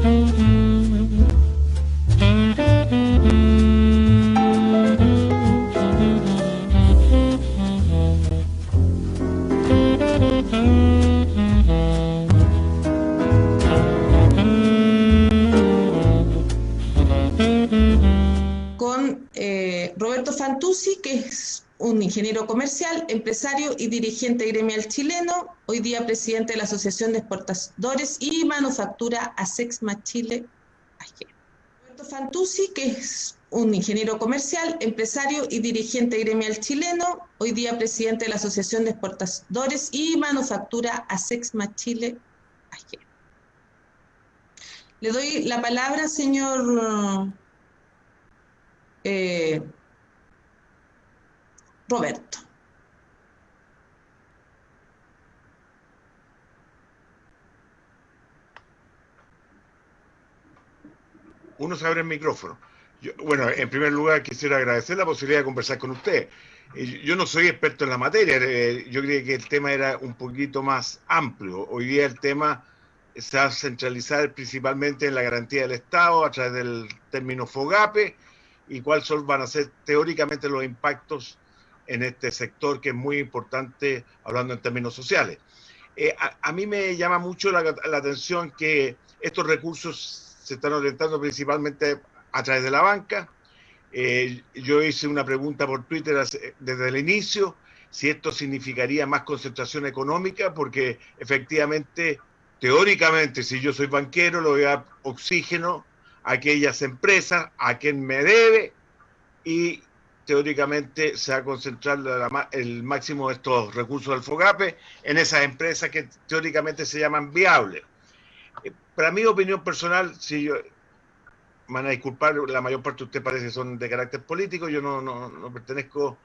con Roberto Fantuzzi, que es un ingeniero comercial, empresario y dirigente gremial chileno, hoy día presidente de la Asociación de Exportadores y Manufactura ASEXMA Chile AG. Roberto Fantuzzi, que es un ingeniero comercial, empresario y dirigente gremial chileno, hoy día presidente de la Asociación de Exportadores y Manufactura ASEXMA Chile AG. Le doy la palabra, señor Roberto. Uno se abre el micrófono. Bueno, en primer lugar quisiera agradecer la posibilidad de conversar con usted. Yo no soy experto en la materia, yo creía que el tema era un poquito más amplio. Hoy día el tema se va a centralizar principalmente en la garantía del Estado a través del término FOGAPE y cuáles van a ser teóricamente los impactos en este sector que es muy importante hablando en términos sociales. A mí me llama mucho la atención que estos recursos se están orientando principalmente a través de la banca. Yo hice una pregunta por Twitter desde el inicio, si esto significaría más concentración económica, porque efectivamente, teóricamente, si yo soy banquero, le voy a dar oxígeno a aquellas empresas, a quien me debe, y teóricamente se va a concentrar el máximo de estos recursos del FOGAPE en esas empresas que teóricamente se llaman viables. Para mi opinión personal, si yo, me van a disculpar, la mayor parte de ustedes parece que son de carácter político, yo no pertenezco,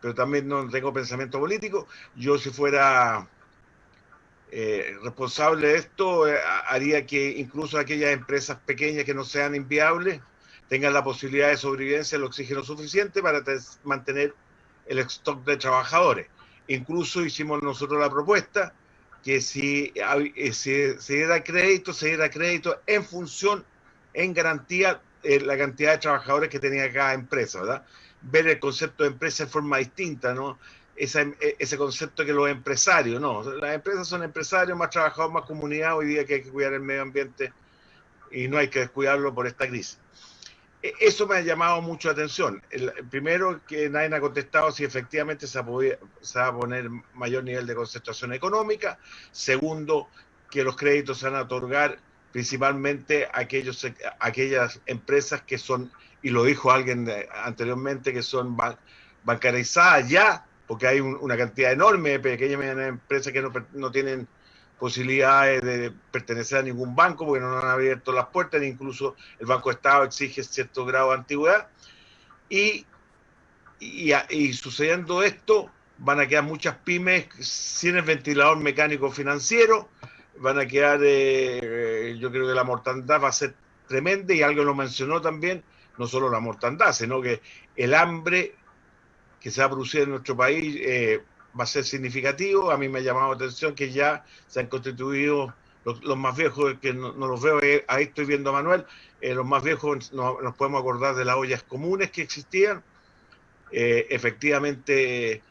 pero también no tengo pensamiento político. Yo si fuera responsable de esto, haría que incluso aquellas empresas pequeñas que no sean inviables tengan la posibilidad de sobrevivencia, el oxígeno suficiente para mantener el stock de trabajadores. Incluso hicimos nosotros la propuesta que si se diera crédito en función, en garantía, la cantidad de trabajadores que tenía cada empresa, ¿verdad? Ver el concepto de empresa de forma distinta, ¿no? Ese concepto que los empresarios, no, las empresas son empresarios, más trabajadores, más comunidad, hoy día que hay que cuidar el medio ambiente y no hay que descuidarlo por esta crisis. Eso me ha llamado mucho la atención. Primero, que nadie ha contestado si efectivamente se va a poner mayor nivel de concentración económica. Segundo, que los créditos se van a otorgar principalmente a aquellas empresas que son, y lo dijo alguien anteriormente, que son bancarizadas ya, porque hay una cantidad enorme de pequeñas y medianas empresas que no tienen posibilidades de pertenecer a ningún banco porque no han abierto las puertas, e incluso el Banco de Estado exige cierto grado de antigüedad. Y sucediendo esto, van a quedar muchas pymes sin el ventilador mecánico financiero, van a quedar, yo creo que la mortandad va a ser tremenda, y alguien lo mencionó también, no solo la mortandad, sino que el hambre que se va a producir en nuestro país va a ser significativo. A mí me ha llamado la atención que ya se han constituido los más viejos, que no los veo, ahí estoy viendo a Manuel, los más viejos nos podemos acordar de las ollas comunes que existían. Efectivamente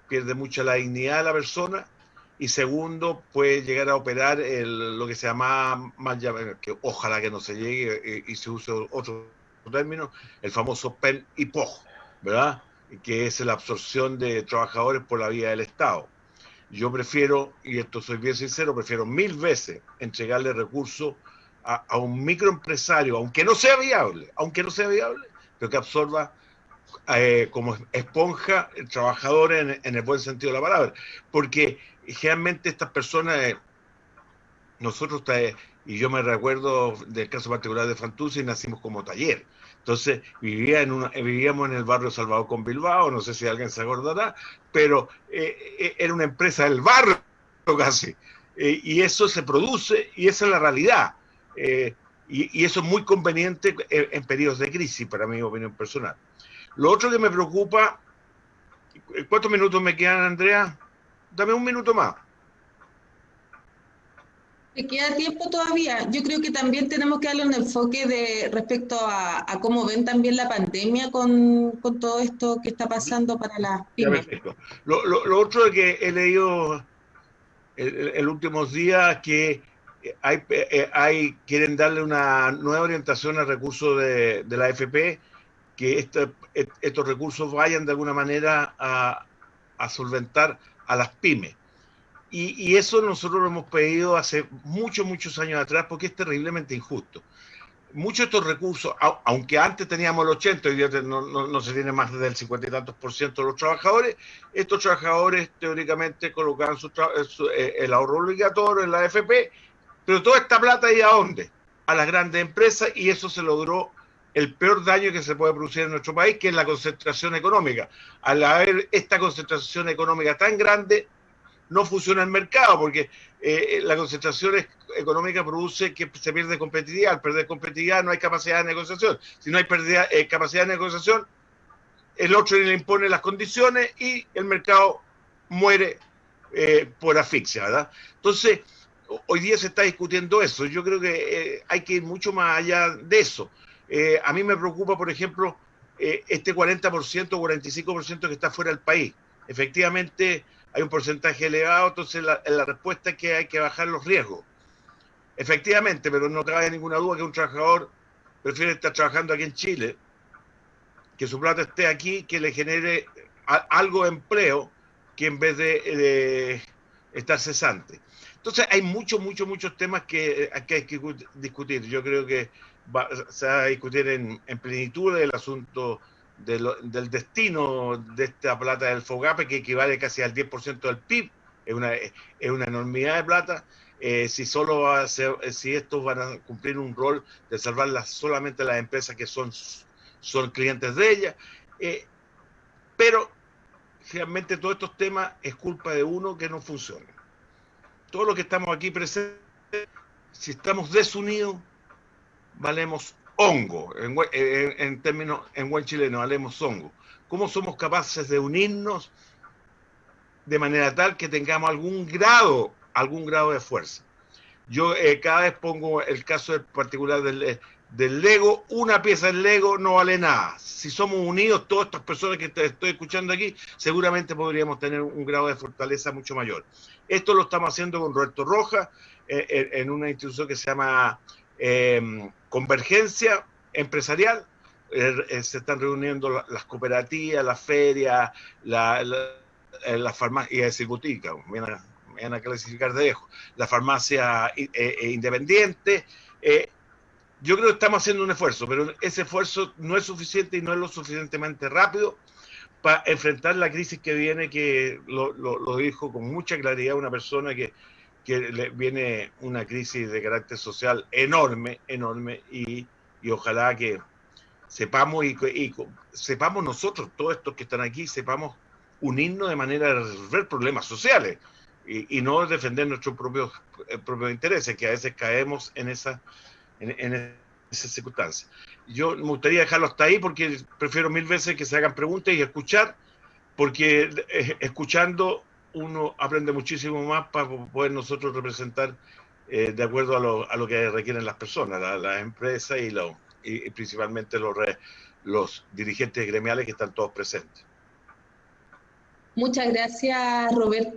pierde mucha la dignidad de la persona, y segundo, puede llegar a operar lo que se llama, que ojalá que no se llegue y se use otro término, el famoso PEN y POJ, ¿verdad? Que es la absorción de trabajadores por la vía del Estado. Yo prefiero, y esto soy bien sincero, prefiero 1000 veces entregarle recursos a un microempresario, aunque no sea viable, pero que absorba como esponja trabajadores en el buen sentido de la palabra. Porque generalmente estas personas, nosotros, y yo me recuerdo del caso particular de Fantuzzi, nacimos como taller. Entonces vivíamos en el barrio Salvador con Bilbao, no sé si alguien se acordará, pero era una empresa del barrio casi. Y eso se produce, y esa es la realidad. Y eso es muy conveniente en periodos de crisis, para mi opinión personal. Lo otro que me preocupa, ¿cuántos minutos me quedan, Andrea? Dame un minuto más. Te queda tiempo todavía. Yo creo que también tenemos que darle un enfoque respecto a cómo ven también la pandemia con todo esto que está pasando para las Ya, pymes. perfecto. Lo otro que he leído en últimos días que quieren darle una nueva orientación al recurso de la AFP, que estos recursos vayan de alguna manera a solventar a las pymes. Y eso nosotros lo hemos pedido hace muchos años atrás porque es terriblemente injusto. Muchos de estos recursos, aunque antes teníamos el 80, hoy día no se tiene más del 50 y tantos % de los trabajadores, estos trabajadores teóricamente colocaban el ahorro obligatorio en la AFP, pero toda esta plata ¿y a dónde? A las grandes empresas, y eso se logró el peor daño que se puede producir en nuestro país, que es la concentración económica. Al haber esta concentración económica tan grande, no funciona el mercado, porque la concentración económica produce que se pierde competitividad. Al perder competitividad no hay capacidad de negociación. Si no hay capacidad de negociación, el otro le impone las condiciones y el mercado muere por asfixia, ¿verdad? Entonces, hoy día se está discutiendo eso. Yo creo que hay que ir mucho más allá de eso. A mí me preocupa, por ejemplo, este 40% o 45% que está fuera del país. Efectivamente, hay un porcentaje elevado, entonces la respuesta es que hay que bajar los riesgos. Efectivamente, pero no cabe ninguna duda que un trabajador prefiere estar trabajando aquí en Chile, que su plata esté aquí, que le genere algo de empleo, que en vez de estar cesante. Entonces hay muchos temas que hay que discutir. Yo creo que se va a discutir en plenitud el asunto del destino de esta plata del FOGAPE, que equivale casi al 10% del PIB, es una enormidad de plata. Si estos van a cumplir un rol de salvar solamente las empresas que son clientes de ella, pero realmente todos estos temas es culpa de uno que no funciona. Todos los que estamos aquí presentes, si estamos desunidos, valemos hongo, en términos, en buen chileno, valemos hongo. ¿Cómo somos capaces de unirnos de manera tal que tengamos algún grado de fuerza? Yo cada vez pongo el caso particular del Lego. Una pieza del Lego no vale nada. Si somos unidos, todas estas personas que te estoy escuchando aquí, seguramente podríamos tener un grado de fortaleza mucho mayor. Esto lo estamos haciendo con Roberto Rojas, en una institución que se llama Convergencia Empresarial. Se están reuniendo las cooperativas, las ferias, las farmacias, y a decir botica, van a clasificar de lejos, la farmacia independiente. Yo creo que estamos haciendo un esfuerzo, pero ese esfuerzo no es suficiente y no es lo suficientemente rápido para enfrentar la crisis que viene, que lo dijo con mucha claridad una persona que viene una crisis de carácter social enorme, y ojalá que sepamos sepamos nosotros, todos estos que están aquí, sepamos unirnos de manera de resolver problemas sociales y no defender nuestros propios intereses, que a veces caemos en esa circunstancia. Yo me gustaría dejarlo hasta ahí porque prefiero 1000 veces que se hagan preguntas y escuchar, porque escuchando uno aprende muchísimo más para poder nosotros representar de acuerdo a lo que requieren las personas, las empresas y principalmente los dirigentes gremiales que están todos presentes. Muchas gracias, Roberto.